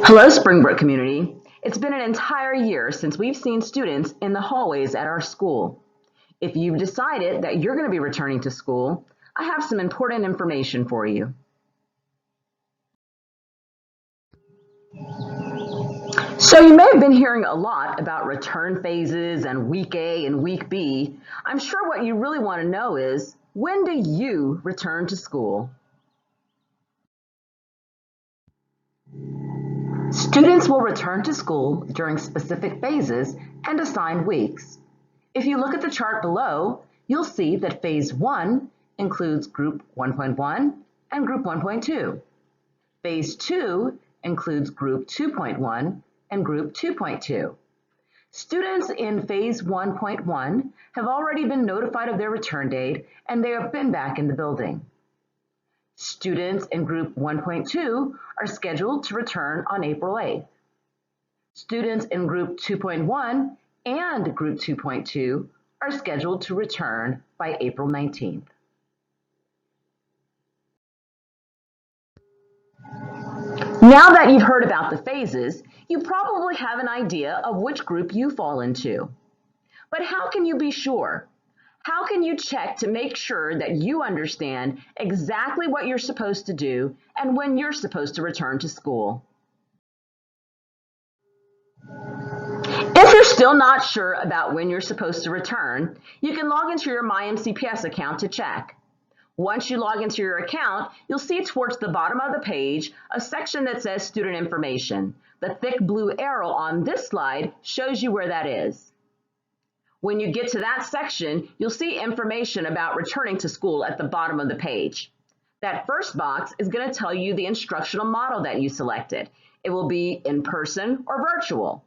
Hello, Springbrook community. It's been an entire year since we've seen students in the hallways at our school. If you've decided that you're going to be returning to school, I have some important information for you. So you may have been hearing a lot about return phases and week A and week B. I'm sure what you really want to know is, when do you return to school? Students will return to school during specific phases and assigned weeks. If you look at the chart below, you'll see that Phase 1 includes Group 1.1 and Group 1.2. Phase 2 includes Group 2.1 and Group 2.2. Students in Phase 1.1 have already been notified of their return date and they have been back in the building. Students in Group 1.2 are scheduled to return on April 8th. Students in Group 2.1 and Group 2.2 are scheduled to return by April 19th. Now that you've heard about the phases, you probably have an idea of which group you fall into. But how can you be sure? How can you check to make sure that you understand exactly what you're supposed to do and when you're supposed to return to school? If you're still not sure about when you're supposed to return, you can log into your MyMCPS account to check. Once you log into your account, you'll see towards the bottom of the page a section that says Student Information. The thick blue arrow on this slide shows you where that is. When you get to that section, you'll see information about returning to school at the bottom of the page. That first box is going to tell you the instructional model that you selected. It will be in person or virtual.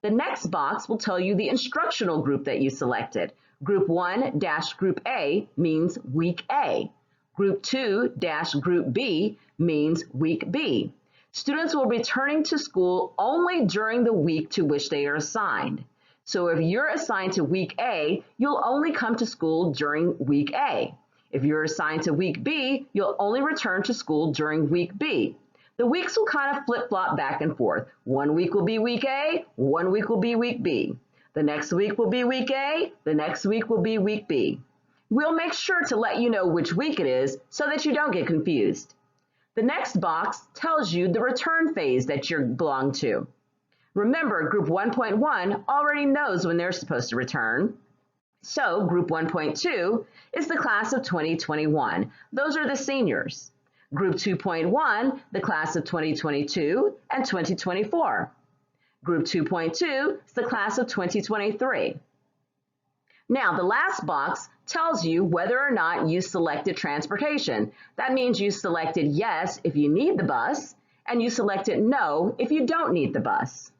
The next box will tell you the instructional group that you selected. Group 1-Group A means Week A. Group 2-Group B means Week B. Students will be returning to school only during the week to which they are assigned. So if you're assigned to Week A, you'll only come to school during Week A. If you're assigned to Week B, you'll only return to school during Week B. The weeks will kind of flip-flop back and forth. 1 week will be Week A, 1 week will be Week B. The next week will be Week A, the next week will be Week B. We'll make sure to let you know which week it is so that you don't get confused. The next box tells you the return phase that you belong to. Remember, Group 1.1 already knows when they're supposed to return. So Group 1.2 is the class of 2021. Those are the seniors. Group 2.1, the class of 2022 and 2024. Group 2.2 is the class of 2023. Now, the last box tells you whether or not you selected transportation. That means you selected yes if you need the bus, and you selected no if you don't need the bus.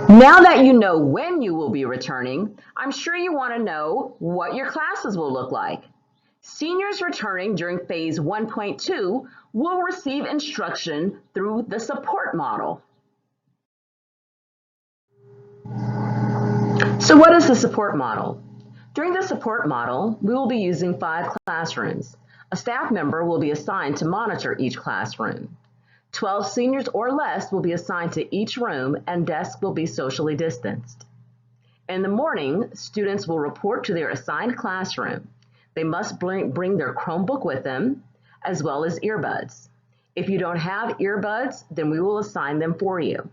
Now that you know when you will be returning, I'm sure you want to know what your classes will look like. Seniors returning during Phase 1.2 will receive instruction through the support model. So what is the support model? During the support model, we will be using 5 classrooms. A staff member will be assigned to monitor each classroom. 12 seniors or less will be assigned to each room and desks will be socially distanced. In the morning, students will report to their assigned classroom. They must bring their Chromebook with them, as well as earbuds. If you don't have earbuds, then we will assign them for you.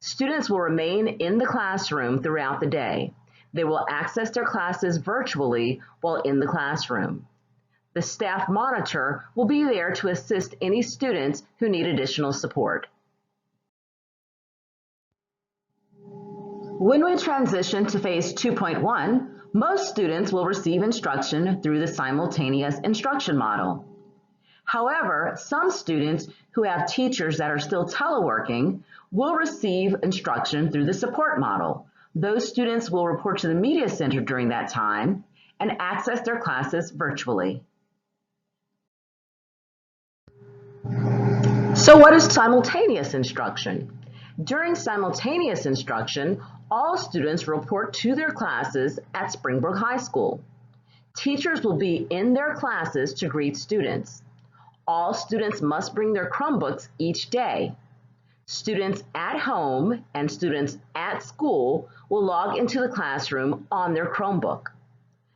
Students will remain in the classroom throughout the day. They will access their classes virtually while in the classroom. The staff monitor will be there to assist any students who need additional support. When we transition to Phase 2.1, most students will receive instruction through the simultaneous instruction model. However, some students who have teachers that are still teleworking will receive instruction through the support model. Those students will report to the Media Center during that time and access their classes virtually. So what is simultaneous instruction? During simultaneous instruction, all students report to their classes at Springbrook High School. Teachers will be in their classes to greet students. All students must bring their Chromebooks each day. Students at home and students at school will log into the classroom on their Chromebook.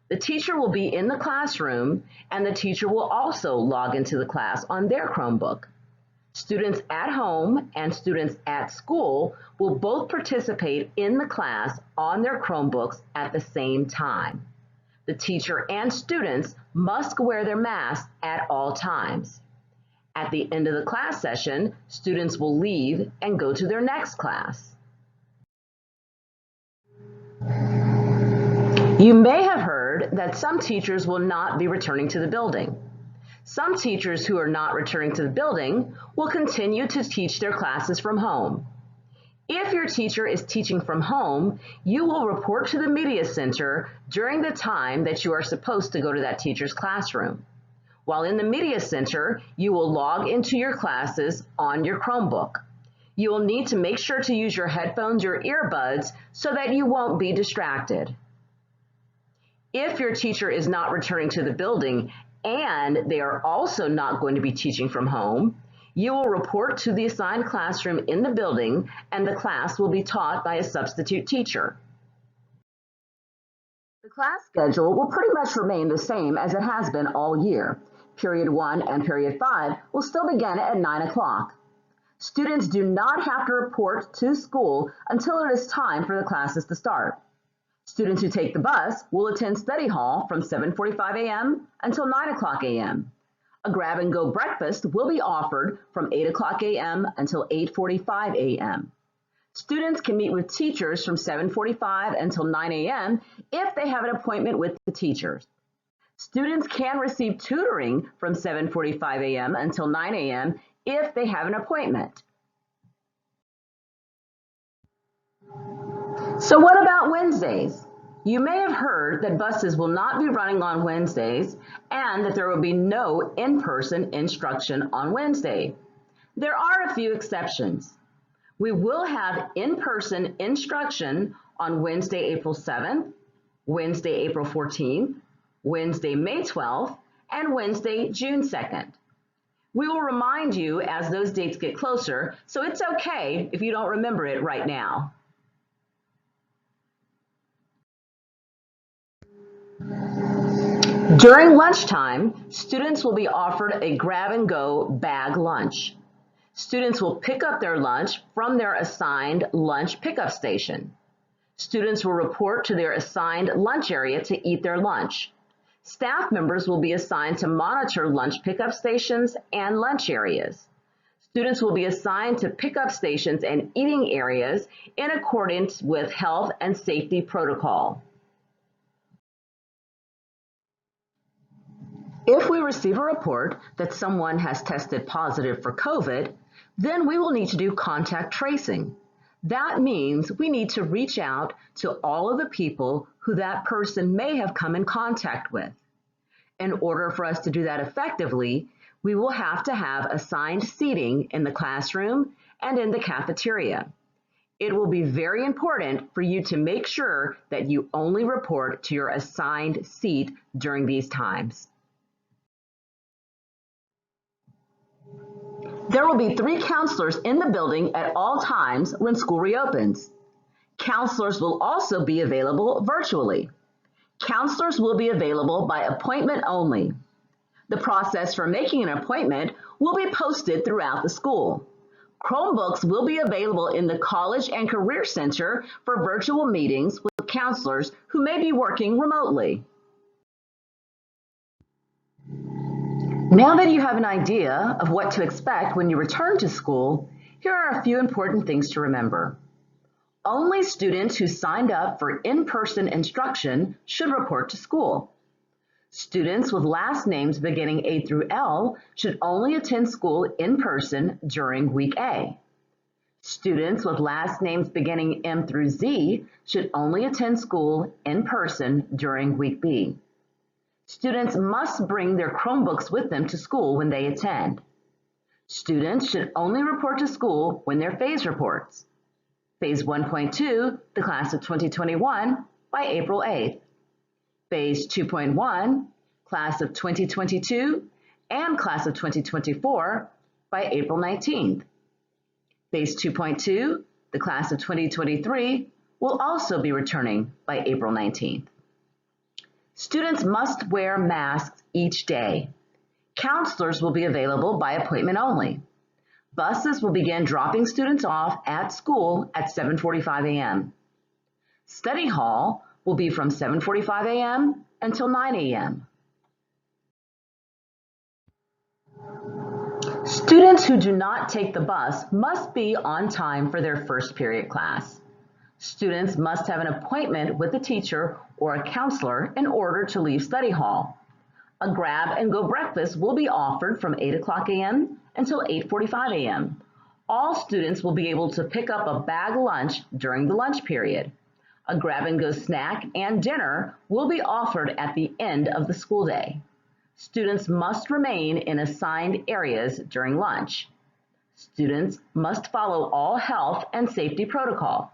The teacher will be in the classroom and the teacher will also log into the class on their Chromebook. Students at home and students at school will both participate in the class on their Chromebooks at the same time. The teacher and students must wear their masks at all times. At the end of the class session, students will leave and go to their next class. You may have heard that some teachers will not be returning to the building. Some teachers who are not returning to the building will continue to teach their classes from home. If your teacher is teaching from home, you will report to the Media Center during the time that you are supposed to go to that teacher's classroom. While in the Media Center, you will log into your classes on your Chromebook. You will need to make sure to use your headphones or earbuds so that you won't be distracted. If your teacher is not returning to the building and they are also not going to be teaching from home, you will report to the assigned classroom in the building and the class will be taught by a substitute teacher. The class schedule will pretty much remain the same as it has been all year. Period 1 and Period 5 will still begin at 9 o'clock. Students do not have to report to school until it is time for the classes to start. Students who take the bus will attend study hall from 7:45 a.m. until 9 o'clock a.m. A grab-and-go breakfast will be offered from 8 o'clock a.m. until 8:45 a.m. Students can meet with teachers from 7:45 until 9 a.m. if they have an appointment with the teachers. Students can receive tutoring from 7:45 a.m. until 9 a.m. if they have an appointment. So what about Wednesdays? You may have heard that buses will not be running on Wednesdays and that there will be no in-person instruction on Wednesday. There are a few exceptions. We will have in-person instruction on Wednesday, April 7th, Wednesday, April 14th, Wednesday, May 12th, and Wednesday, June 2nd. We will remind you as those dates get closer, so it's okay if you don't remember it right now. During lunchtime, students will be offered a grab-and-go bag lunch. Students will pick up their lunch from their assigned lunch pickup station. Students will report to their assigned lunch area to eat their lunch. Staff members will be assigned to monitor lunch pickup stations and lunch areas. Students will be assigned to pickup stations and eating areas in accordance with health and safety protocol. If we receive a report that someone has tested positive for COVID, then we will need to do contact tracing. That means we need to reach out to all of the people who that person may have come in contact with. In order for us to do that effectively, we will have to have assigned seating in the classroom and in the cafeteria. It will be very important for you to make sure that you only report to your assigned seat during these times. There will be 3 counselors in the building at all times when school reopens. Counselors will also be available virtually. Counselors will be available by appointment only. The process for making an appointment will be posted throughout the school. Chromebooks will be available in the College and Career Center for virtual meetings with counselors who may be working remotely. Now that you have an idea of what to expect when you return to school, here are a few important things to remember. Only students who signed up for in-person instruction should report to school. Students with last names beginning A through L should only attend school in person during week A. Students with last names beginning M through Z should only attend school in person during week B. Students must bring their Chromebooks with them to school when they attend. Students should only report to school when their phase reports. Phase 1.2, the class of 2021, by April 8th. Phase 2.1, class of 2022, and class of 2024 by April 19th. Phase 2.2, the class of 2023, will also be returning by April 19th. Students must wear masks each day. Counselors will be available by appointment only. Buses will begin dropping students off at school at 7:45 a.m. Study hall will be from 7:45 a.m. until 9 a.m. Students who do not take the bus must be on time for their first period class. Students must have an appointment with a teacher or a counselor in order to leave study hall. A grab-and-go breakfast will be offered from 8 o'clock a.m. until 8:45 a.m. All students will be able to pick up a bag lunch during the lunch period. A grab-and-go snack and dinner will be offered at the end of the school day. Students must remain in assigned areas during lunch. Students must follow all health and safety protocol.